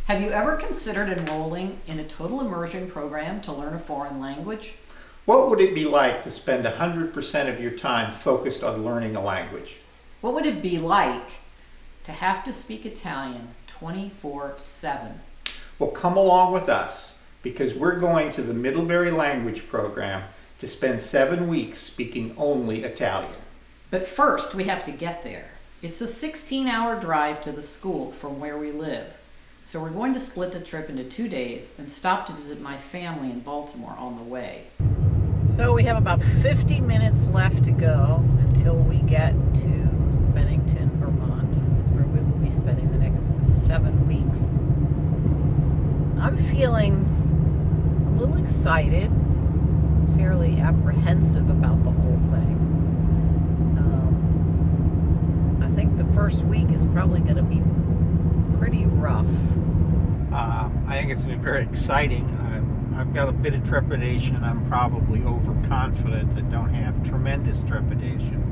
Have you ever considered enrolling in a total immersion program to learn a foreign language? What would it be like to spend 100% of your time focused on learning a language? What would it be like to have to speak Italian 24/7? Well, come along with us because we're going to the Middlebury Language Program to spend 7 weeks speaking only Italian. But first, we have to get there. It's a 16-hour drive to the school from where we live. So we're going to split the trip into 2 days and stop to visit my family in Baltimore on the way. So we have about 50 minutes left to go until we get to Bennington, Vermont, where we will be spending the next 7 weeks. I'm feeling a little excited, fairly apprehensive about the whole thing. I think the first week is probably going to be pretty rough. I think it's going to be very exciting. I've got a bit of trepidation. I'm probably overconfident. I don't have tremendous trepidation.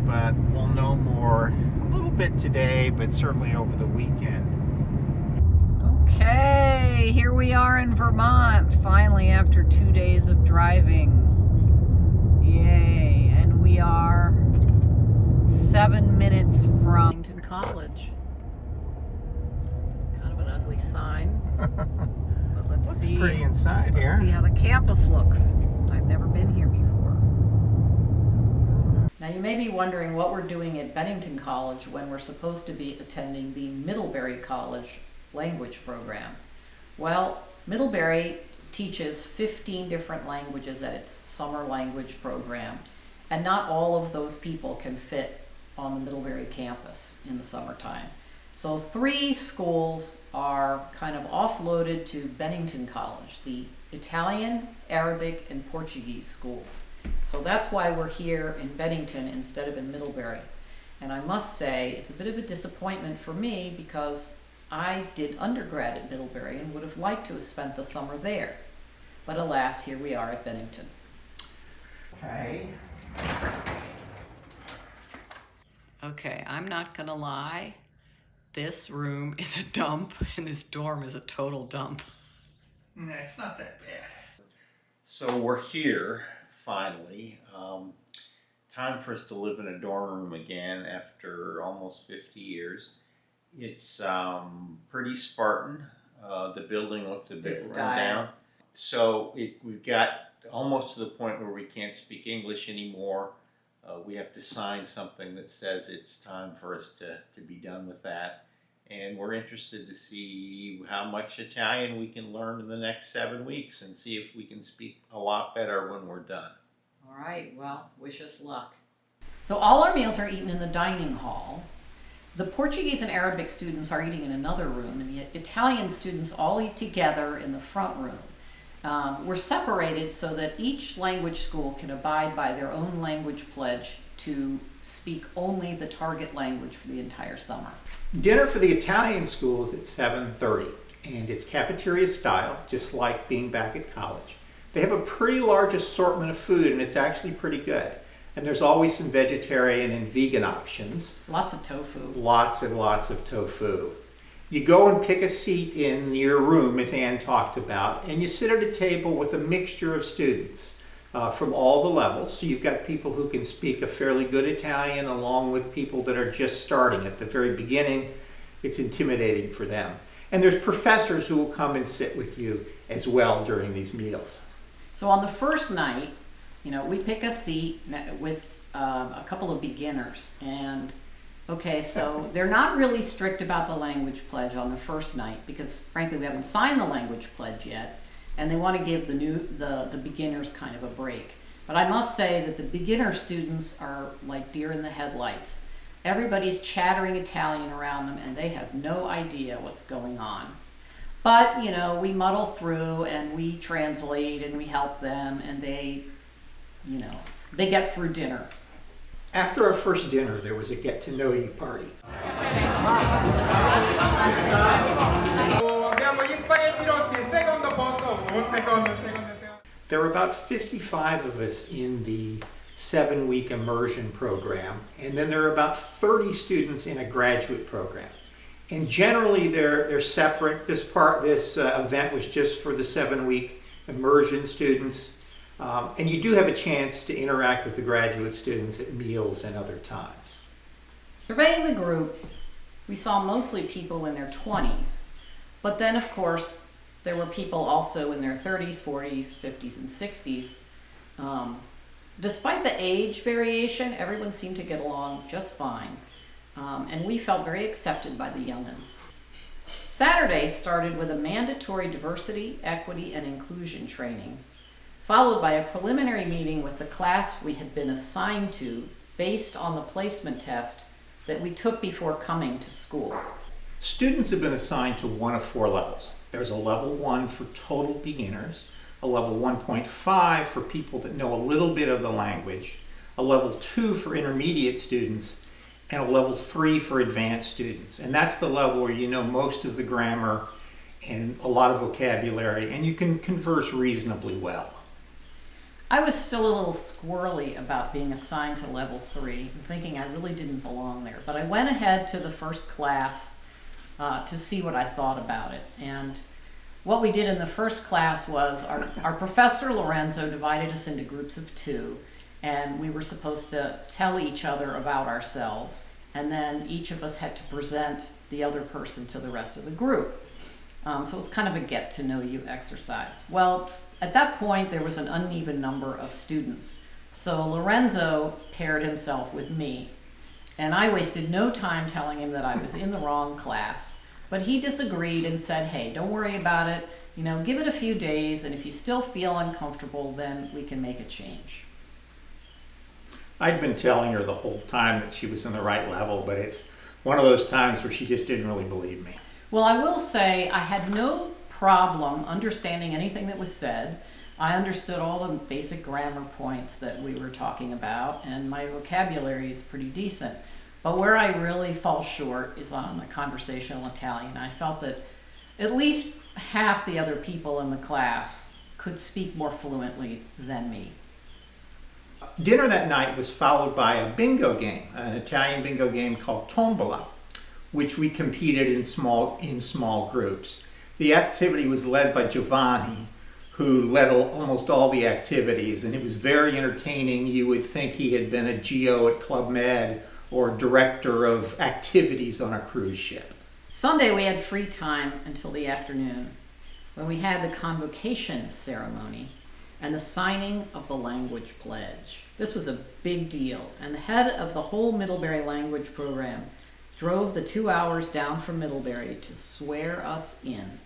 But we'll know more a little bit today, but certainly over the weekend. Okay, here we are in Vermont, finally after 2 days of driving. Yay, and we are 7 minutes from Bennington College. Kind of an ugly sign, but let's Looks see. pretty inside here. Let's see how the campus looks. I've never been here before. Now you may be wondering what we're doing at Bennington College when we're supposed to be attending the Middlebury College language program. Well, Middlebury teaches 15 different languages at its summer language program, and not all of those people can fit on the Middlebury campus in the summertime. So 3 schools are kind of offloaded to Bennington College, the Italian, Arabic, and Portuguese schools. So that's why we're here in Bennington instead of in Middlebury. And I must say, it's a bit of a disappointment for me because I did undergrad at Middlebury and would have liked to have spent the summer there. But alas, here we are at Bennington. Okay. Okay, I'm not gonna lie. This room is a dump and this dorm is a total dump. Nah, it's not that bad. So we're here, finally. Time for us to live in a dorm room again after almost 50 years. It's pretty Spartan. The building looks a bit run down. So we've got almost to the point where we can't speak English anymore. We have to sign something that says it's time for us to be done with that. And we're interested to see how much Italian we can learn in the next 7 weeks and see if we can speak a lot better when we're done. All right, well, wish us luck. So all our meals are eaten in the dining hall. The Portuguese and Arabic students are eating in another room, and the Italian students all eat together in the front room. We're separated so that each language school can abide by their own language pledge to speak only the target language for the entire summer. Dinner for the Italian school is at 7:30, and it's cafeteria style, just like being back at college. They have a pretty large assortment of food, and it's actually pretty good. And there's always some vegetarian and vegan options. Lots of tofu. Lots and lots of tofu. You go and pick a seat in your room, as Ann talked about, and you sit at a table with a mixture of students from all the levels. So you've got people who can speak a fairly good Italian along with people that are just starting at the very beginning. It's intimidating for them. And there's professors who will come and sit with you as well during these meals. So on the first night, we pick a seat with a couple of beginners. And okay, so they're not really strict about the language pledge on the first night because frankly, we haven't signed the language pledge yet. And they want to give the beginners kind of a break. But I must say that the beginner students are like deer in the headlights. Everybody's chattering Italian around them and they have no idea what's going on. But, we muddle through and we translate and we help them and they get through dinner. After our first dinner, there was a get-to-know-you party. There were about 55 of us in the 7-week immersion program, and then there are about 30 students in a graduate program. And generally they're separate. This event was just for the 7-week immersion students. And you do have a chance to interact with the graduate students at meals and other times. Surveying the group, we saw mostly people in their 20s, but then of course there were people also in their 30s, 40s, 50s, and 60s. Despite the age variation, everyone seemed to get along just fine, and we felt very accepted by the young'uns. Saturday started with a mandatory diversity, equity, and inclusion training, followed by a preliminary meeting with the class we had been assigned to based on the placement test that we took before coming to school. Students have been assigned to one of 4 levels. There's a level 1 for total beginners, a level 1.5 for people that know a little bit of the language, a level 2 for intermediate students, and a level 3 for advanced students. And that's the level where you know most of the grammar and a lot of vocabulary, and you can converse reasonably well. I was still a little squirrely about being assigned to level 3 and thinking I really didn't belong there. But I went ahead to the first class to see what I thought about it. And what we did in the first class was our professor Lorenzo divided us into groups of 2, and we were supposed to tell each other about ourselves, and then each of us had to present the other person to the rest of the group. So it's kind of a get to know you exercise. Well, at that point, there was an uneven number of students. So Lorenzo paired himself with me, and I wasted no time telling him that I was in the wrong class. But he disagreed and said, hey, don't worry about it. You know, give it a few days, and if you still feel uncomfortable, then we can make a change. I'd been telling her the whole time that she was in the right level, but it's one of those times where she just didn't really believe me. Well, I will say I had no problem understanding anything that was said. I understood all the basic grammar points that we were talking about, and my vocabulary is pretty decent. But where I really fall short is on the conversational Italian. I felt that at least half the other people in the class could speak more fluently than me. Dinner that night was followed by a bingo game, an Italian bingo game called Tombola, which we competed in small groups. The activity was led by Giovanni, who led almost all the activities, and it was very entertaining. You would think he had been a GO at Club Med or director of activities on a cruise ship. Sunday we had free time until the afternoon, when we had the convocation ceremony and the signing of the language pledge. This was a big deal, and the head of the whole Middlebury language program drove the 2 hours down from Middlebury to swear us in.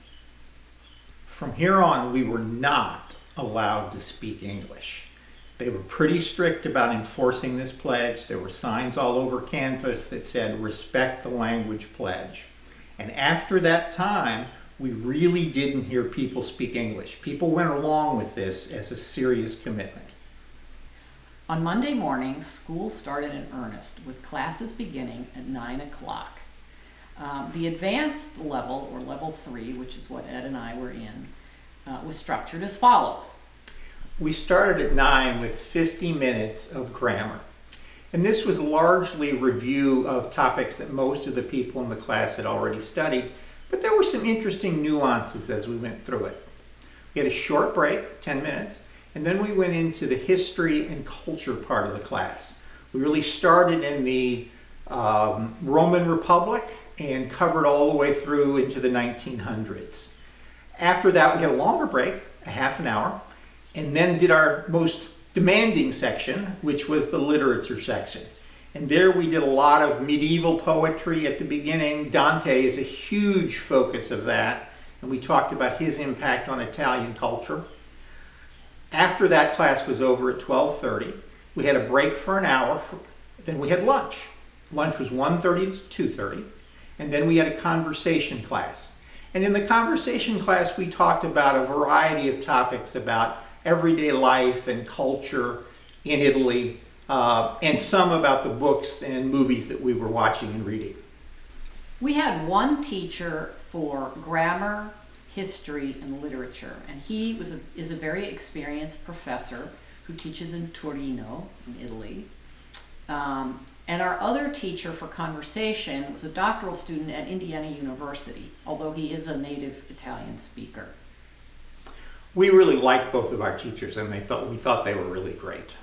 From here on, we were not allowed to speak English. They were pretty strict about enforcing this pledge. There were signs all over campus that said, respect the language pledge. And after that time, we really didn't hear people speak English. People went along with this as a serious commitment. On Monday morning, school started in earnest, with classes beginning at 9 o'clock. The advanced level, or level 3, which is what Ed and I were in, was structured as follows. We started at 9 with 50 minutes of grammar. And this was largely a review of topics that most of the people in the class had already studied, but there were some interesting nuances as we went through it. We had a short break, 10 minutes, and then we went into the history and culture part of the class. We really started in the Roman Republic and covered all the way through into the 1900s. After that, we had a longer break, a half an hour, and then did our most demanding section, which was the literature section. And there we did a lot of medieval poetry at the beginning. Dante is a huge focus of that, and we talked about his impact on Italian culture. After that class was over at 12:30, we had a break for an hour, then we had lunch. Lunch was 1:30 to 2:30, and then we had a conversation class. And in the conversation class, we talked about a variety of topics about everyday life and culture in Italy, and some about the books and movies that we were watching and reading. We had one teacher for grammar, history, and literature, and he is a very experienced professor who teaches in Torino, in Italy. And our other teacher for conversation was a doctoral student at Indiana University, although he is a native Italian speaker. We really liked both of our teachers, and we thought they were really great.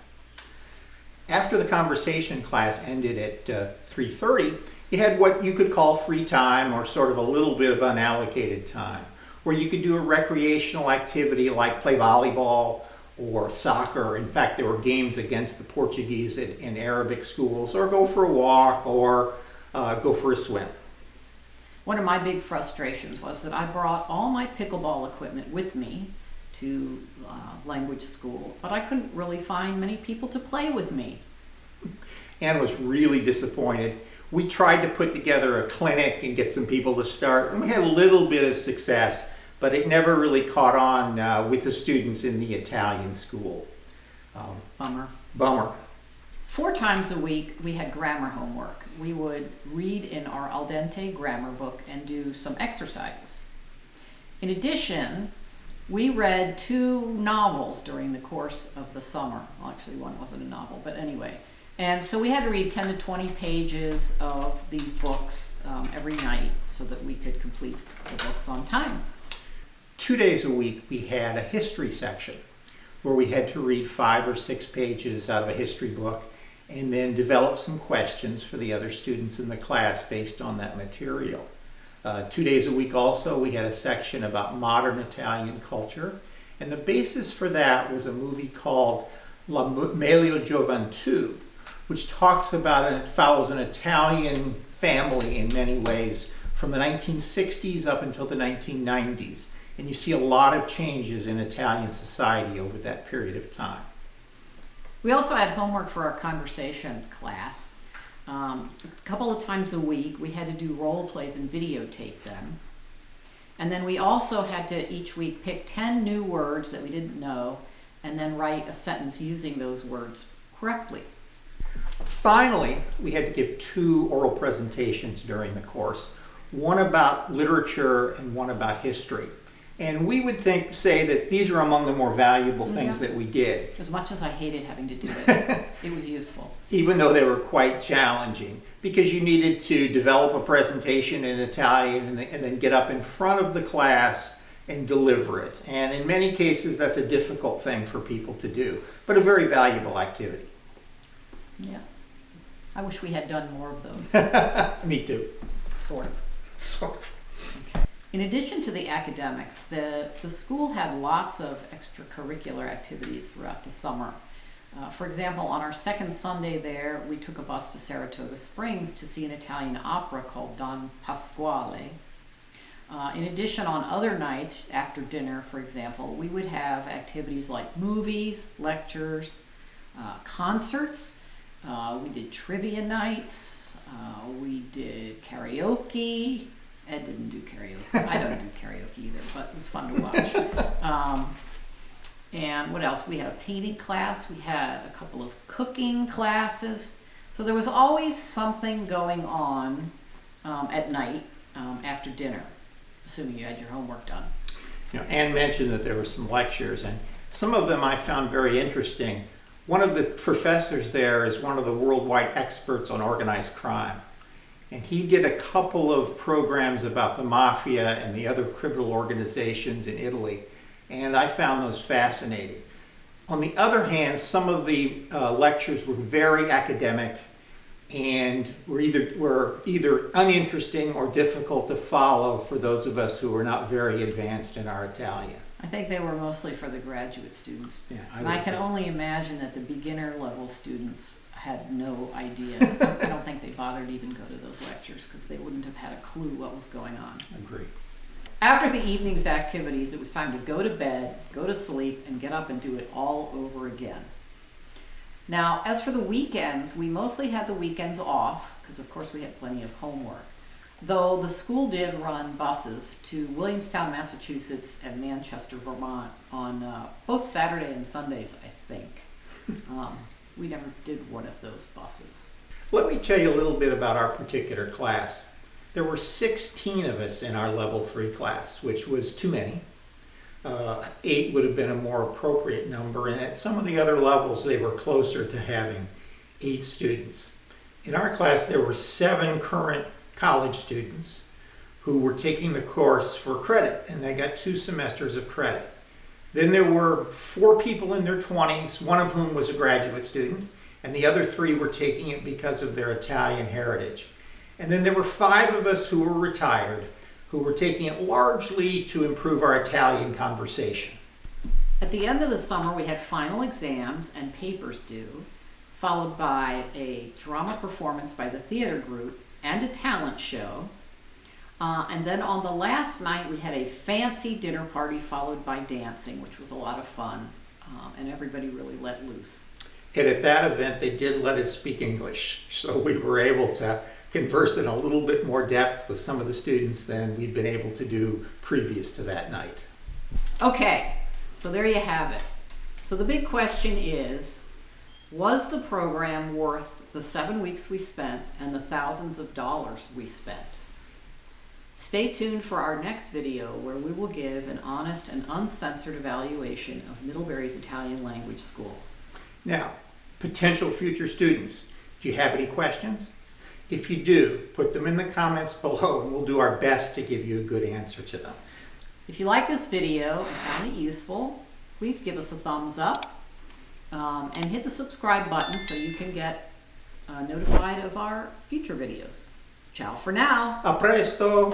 After the conversation class ended at 3:30, you had what you could call free time, or sort of a little bit of unallocated time, where you could do a recreational activity like play volleyball or soccer. In fact, there were games against the Portuguese and Arabic schools, or go for a walk, or go for a swim. One of my big frustrations was that I brought all my pickleball equipment with me to language school, but I couldn't really find many people to play with me. Anne was really disappointed. We tried to put together a clinic and get some people to start, and we had a little bit of success, but it never really caught on with the students in the Italian school. Bummer. 4 times a week we had grammar homework. We would read in our al dente grammar book and do some exercises. In addition, we read 2 novels during the course of the summer. Well, actually one wasn't a novel, but anyway. And so we had to read 10 to 20 pages of these books every night so that we could complete the books on time. 2 days a week we had a history section where we had to read 5 or 6 pages out of a history book and then develop some questions for the other students in the class based on that material. 2 days a week also we had a section about modern Italian culture, and the basis for that was a movie called La Meglio Gioventù, which talks about and it follows an Italian family in many ways from the 1960s up until the 1990s. And you see a lot of changes in Italian society over that period of time. We also had homework for our conversation class. A couple of times a week we had to do role plays and videotape them. And then we also had to each week pick 10 new words that we didn't know and then write a sentence using those words correctly. Finally, we had to give 2 oral presentations during the course, one about literature and one about history. And we would say that these are among the more valuable things that we did. As much as I hated having to do it, it was useful. Even though they were quite challenging, because you needed to develop a presentation in Italian and then get up in front of the class and deliver it. And in many cases, that's a difficult thing for people to do, but a very valuable activity. Yeah. I wish we had done more of those. Me too. Sort of. Sort of. In addition to the academics, the school had lots of extracurricular activities throughout the summer. For example, on our second Sunday there, we took a bus to Saratoga Springs to see an Italian opera called Don Pasquale. In addition, on other nights, after dinner, for example, we would have activities like movies, lectures, concerts. We did trivia nights. We did karaoke. Ed didn't do karaoke. I don't do karaoke either, but it was fun to watch. And what else? We had a painting class. We had a couple of cooking classes. So there was always something going on at night after dinner, assuming you had your homework done. You know, Anne mentioned that there were some lectures, and some of them I found very interesting. One of the professors there is one of the worldwide experts on organized crime. And he did a couple of programs about the mafia and the other criminal organizations in Italy, and I found those fascinating. On the other hand, some of the lectures were very academic and were either uninteresting or difficult to follow for those of us who were not very advanced in our Italian. I think they were mostly for the graduate students. Yeah, and I can only imagine that the beginner level students had no idea. I don't think they bothered to even go to those lectures because they wouldn't have had a clue what was going on. Agreed. After the evening's activities, it was time to go to bed, go to sleep, and get up and do it all over again. Now, as for the weekends, we mostly had the weekends off because, of course, we had plenty of homework. Though the school did run buses to Williamstown, Massachusetts, and Manchester, Vermont on both Saturday and Sundays, I think. We never did one of those buses. Let me tell you a little bit about our particular class. There were 16 of us in our level 3 class, which was too many. 8 would have been a more appropriate number, and at some of the other levels they were closer to having 8 students. In our class, there were 7 current college students who were taking the course for credit, and they got 2 semesters of credit. Then there were 4 people in their 20s, one of whom was a graduate student, and the other 3 were taking it because of their Italian heritage. And then there were 5 of us who were retired, who were taking it largely to improve our Italian conversation. At the end of the summer, we had final exams and papers due, followed by a drama performance by the theater group and a talent show. And then on the last night, we had a fancy dinner party followed by dancing, which was a lot of fun, and everybody really let loose. And at that event, they did let us speak English, so we were able to converse in a little bit more depth with some of the students than we'd been able to do previous to that night. Okay, so there you have it. So the big question is, was the program worth the 7 weeks we spent and the thousands of dollars we spent? Stay tuned for our next video where we will give an honest and uncensored evaluation of Middlebury's Italian Language School. Now, potential future students, do you have any questions? If you do, put them in the comments below and we'll do our best to give you a good answer to them. If you like this video and found it useful, please give us a thumbs up and hit the subscribe button so you can get notified of our future videos. Ciao for now. A presto!